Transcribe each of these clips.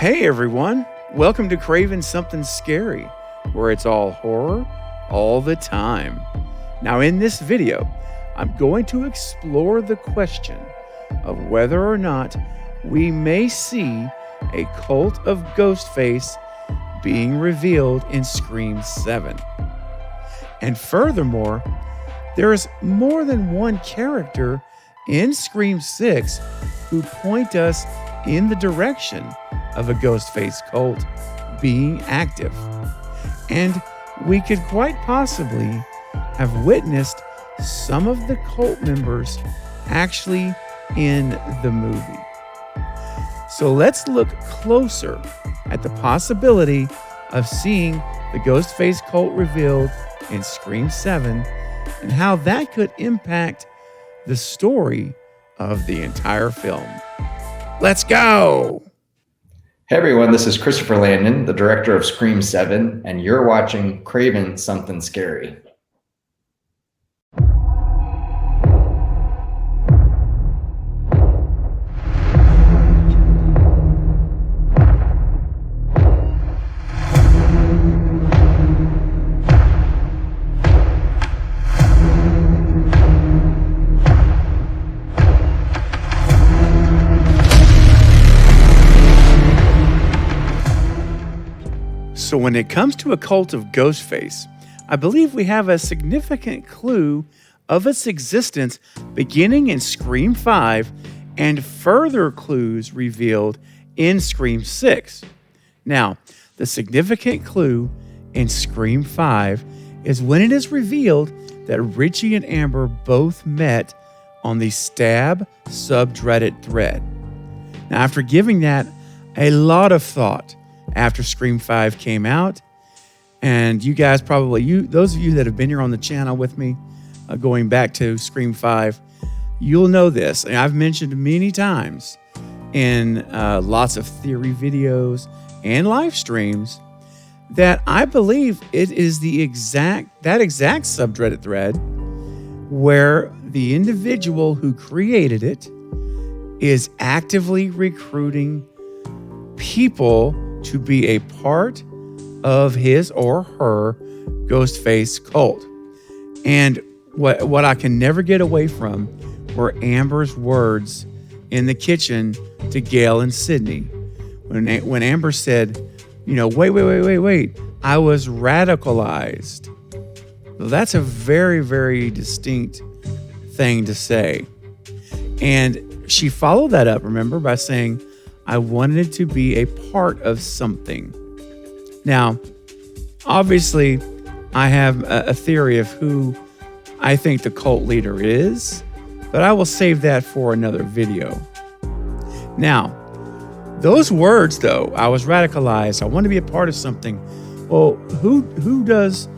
Hey everyone, welcome to Craven Something Scary, where it's all horror all the time. Now in this video, I'm going to explore the question of whether or not we may see a cult of Ghostface being revealed in Scream 7. And furthermore, there is more than one character in Scream 6 who point us in the direction of a Ghostface cult being active. And we could quite possibly have witnessed some of the cult members actually in the movie. So let's look closer at the possibility of seeing the Ghostface cult revealed in Scream 7 and how that could impact the story of the entire film. Let's go! Hey everyone, this is Christopher Landon, the director of Scream 7, and you're watching Craven Something Scary. So when it comes to a cult of Ghostface, I believe we have a significant clue of its existence beginning in Scream 5 and further clues revealed in Scream 6. Now, the significant clue in Scream 5 is when it is revealed that Richie and Amber both met on the stab subreddit thread. Now, after giving that a lot of thought, after Scream 5 came out, and you guys those of you that have been here on the channel with me, going back to Scream 5, you'll know this. And I've mentioned many times in lots of theory videos and live streams that I believe it is that exact subreddit thread where the individual who created it is actively recruiting people to be a part of his or her Ghostface cult. And what I can never get away from were Amber's words in the kitchen to Gail and Sydney. When Amber said, wait, I was radicalized. Well, that's a very, very distinct thing to say. And she followed that up, remember, by saying, I wanted to be a part of something. Now, obviously, I have a theory of who I think the cult leader is, but I will save that for another video. Now, those words, though, I was radicalized, I want to be a part of something. Well, who does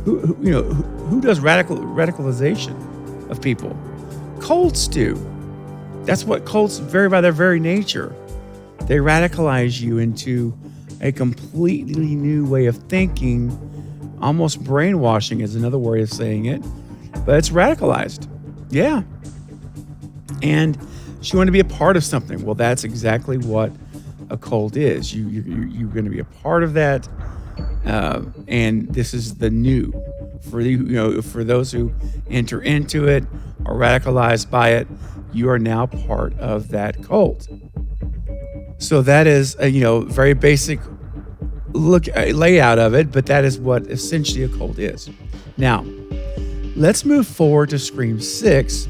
radicalization of people? Cults do. That's what cults by their very nature. They radicalize you into a completely new way of thinking. Almost brainwashing is another way of saying it, but it's radicalized. Yeah. And she wanted to be a part of something. Well, that's exactly what a cult is. You're going to be a part of that. And this is the new for those who enter into it, are radicalized by it. You are now part of that cult. So that is a very basic layout of it, but that is what essentially a cult is. Now, let's move forward to Scream 6,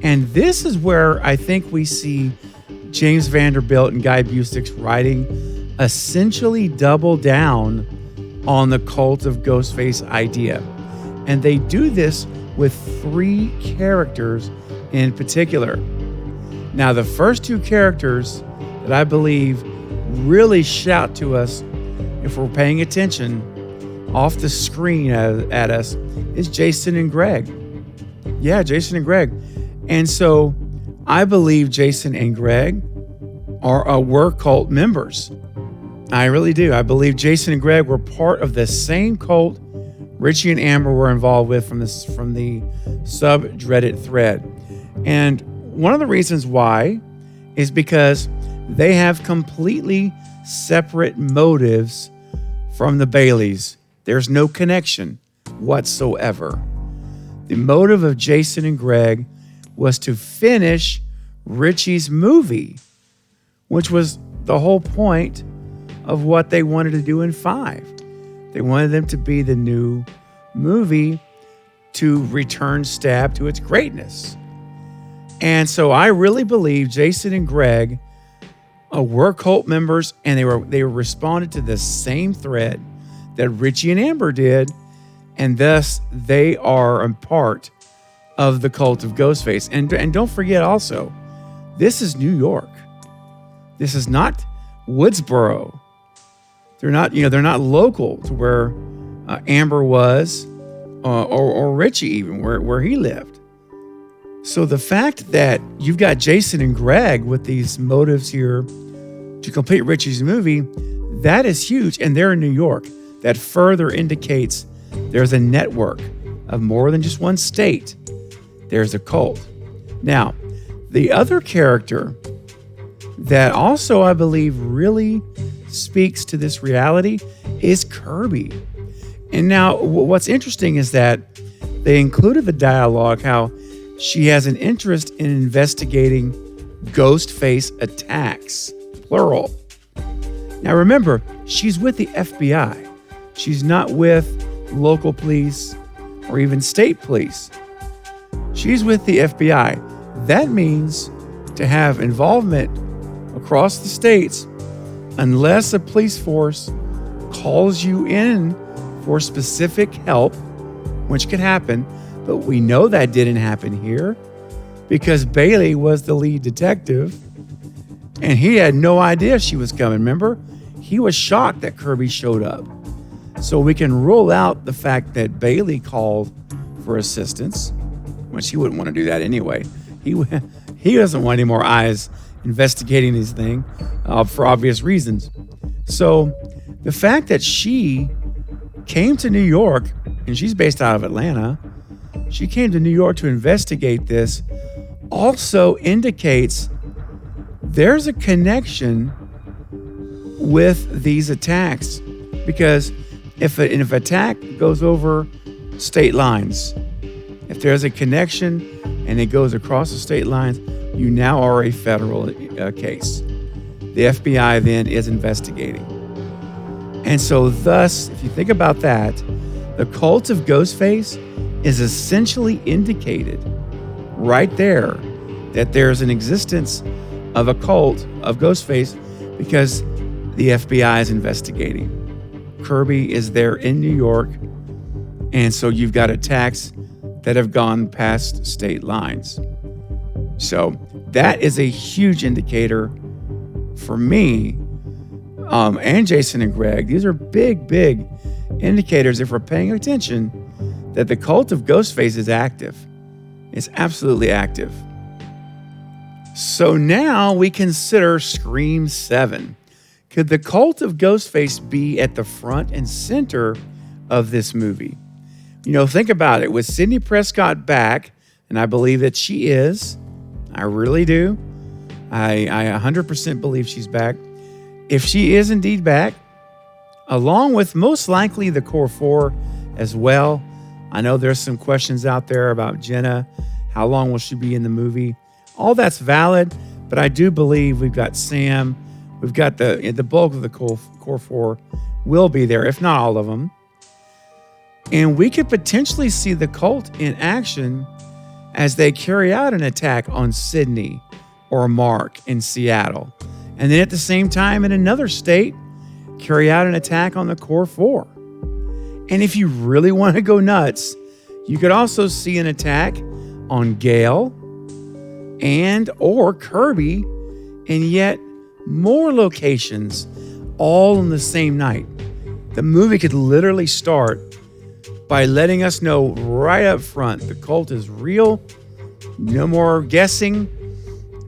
and this is where I think we see James Vanderbilt and Guy Busick's writing essentially double down on the cult of Ghostface idea. And they do this with 3 characters in particular. Now, the first 2 characters that I believe really shout to us if we're paying attention off the screen at us is Jason and Greg. Yeah, Jason and Greg. And so I believe Jason and Greg were cult members. I really do. I believe Jason and Greg were part of the same cult Richie and Amber were involved with from the subreddit thread. And one of the reasons why is because they have completely separate motives from the Baileys. There's no connection whatsoever. The motive of Jason and Greg was to finish Richie's movie, which was the whole point of what they wanted to do in 5. They wanted them to be the new movie to return Stab to its greatness. And so I really believe Jason and Greg were cult members, and they responded to the same threat that Richie and Amber did, and thus they are a part of the cult of Ghostface. And don't forget also, this is New York. This is not Woodsboro. They're not local to where Amber was, or Richie even, where he lived. So the fact that you've got Jason and Greg with these motives here to complete Richie's movie, that is huge. And they're in New York. That further indicates there's a network of more than just one state. There's a cult. Now, the other character that also, I believe, really speaks to this reality is Kirby. And now what's interesting is that they included the dialogue how she has an interest in investigating Ghostface attacks, plural. Now remember, she's with the FBI. She's not with local police or even state police. She's with the FBI. That means to have involvement across the states, unless a police force calls you in for specific help, which could happen, but we know that didn't happen here because Bailey was the lead detective and he had no idea she was coming. Remember, he was shocked that Kirby showed up. So we can rule out the fact that Bailey called for assistance, which he wouldn't want to do that anyway. He doesn't want any more eyes investigating his thing for obvious reasons. So the fact that she came to New York, and she's based out of Atlanta, she came to New York to investigate this, also indicates there's a connection with these attacks. Because if an attack goes over state lines, if there's a connection and it goes across the state lines, you now are a federal case. The FBI then is investigating. And so thus, if you think about that, the cult of Ghostface is essentially indicated right there that there's an existence of a cult of Ghostface because the FBI is investigating. Kirby is there in New York, and so you've got attacks that have gone past state lines. So that is a huge indicator for me and Jason and Greg. These are big indicators, if we're paying attention, that the cult of Ghostface is active. It's absolutely active. So now we consider Scream 7. Could the cult of Ghostface be at the front and center of this movie? Think about it. With Sidney Prescott back, and I believe that she is, I really do. I 100% believe she's back. If she is indeed back, along with most likely the core 4 as well. I know there's some questions out there about Jenna. How long will she be in the movie? All that's valid, but I do believe we've got Sam. We've got the bulk of the core 4 will be there, if not all of them. And we could potentially see the cult in action as they carry out an attack on Sydney or Mark in Seattle. And then at the same time in another state, carry out an attack on the core 4. And if you really want to go nuts, you could also see an attack on Gail and or Kirby in yet more locations all in the same night. The movie could literally start by letting us know right up front the cult is real. No more guessing.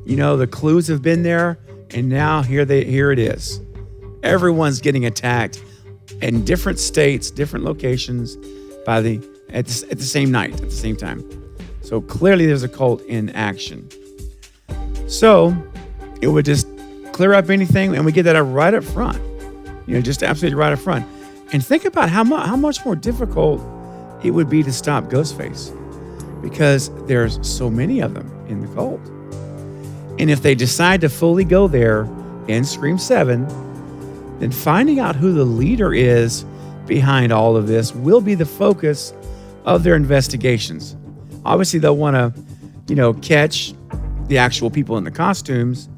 The clues have been there, and now here it is. Everyone's getting attacked in different states, different locations at the same night, at the same time. So clearly there's a cult in action. So it would just clear up anything, and we get that right up front. Just absolutely right up front. And think about how much more difficult it would be to stop Ghostface, because there's so many of them in the cult. And if they decide to fully go there in Scream 7, then finding out who the leader is behind all of this will be the focus of their investigations. Obviously, they'll want to, catch the actual people in the costumes.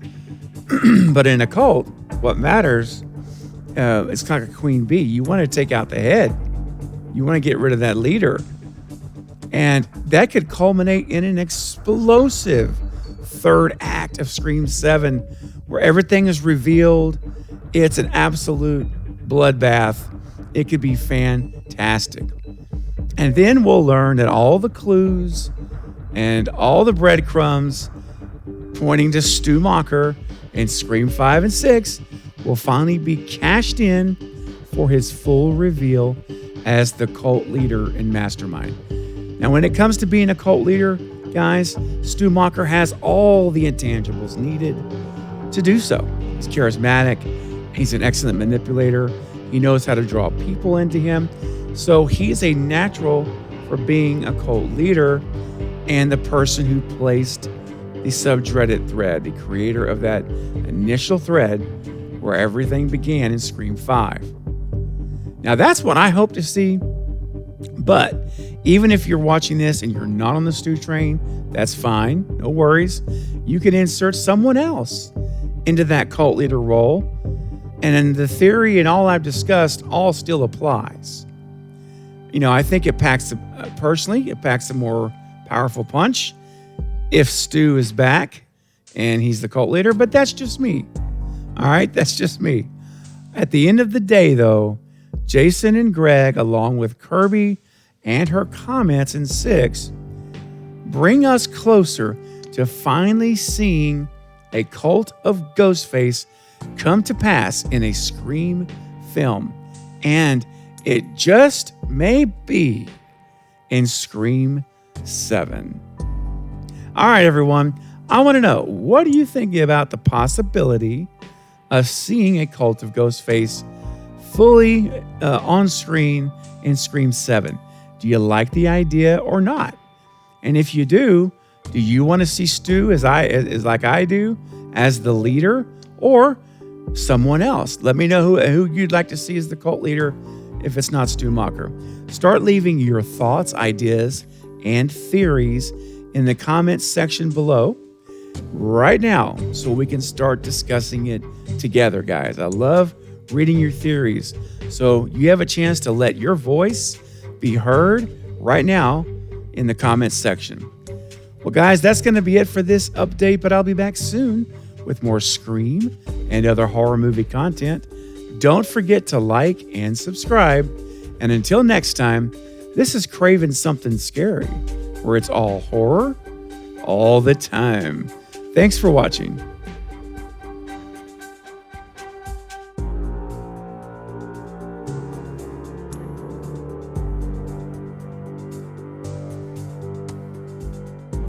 But in a cult, what matters, it's like a queen bee. You want to take out the head. You want to get rid of that leader. And that could culminate in an explosive third act of Scream 7, where everything is revealed. It's an absolute bloodbath. It could be fantastic. And then we'll learn that all the clues and all the breadcrumbs pointing to Stu Macher in Scream 5 and 6 will finally be cashed in for his full reveal as the cult leader and mastermind. Now, when it comes to being a cult leader, guys, Stu Macher has all the intangibles needed to do so. He's charismatic. He's an excellent manipulator. He knows how to draw people into him. So he's a natural for being a cult leader and the person who placed the subdreaded thread, the creator of that initial thread where everything began in Scream 5. Now, that's what I hope to see. But even if you're watching this and you're not on the Stu train, that's fine. No worries. You can insert someone else into that cult leader role. And then the theory and all I've discussed all still applies. I think it packs a more powerful punch if Stu is back and he's the cult leader, but that's just me. All right, that's just me. At the end of the day, though, Jason and Greg, along with Kirby and her comments in 6, bring us closer to finally seeing a cult of Ghostface come to pass in a Scream film. And it just may be in Scream 7. All right, everyone. I want to know, what are you thinking about the possibility of seeing a cult of Ghostface fully on screen in Scream 7? Do you like the idea or not? And if you do you want to see Stu as like I do as the leader, or someone else? Let me know who you'd like to see as the cult leader if it's not Stu Macher. Start leaving your thoughts, ideas, and theories in the comments section below right now so we can start discussing it together, guys. I love reading your theories. So you have a chance to let your voice be heard right now in the comments section. Well, guys, that's going to be it for this update, but I'll be back soon with more Scream and other horror movie content. Don't forget to like and subscribe. And until next time, this is Craven Something Scary, where it's all horror all the time. Thanks for watching.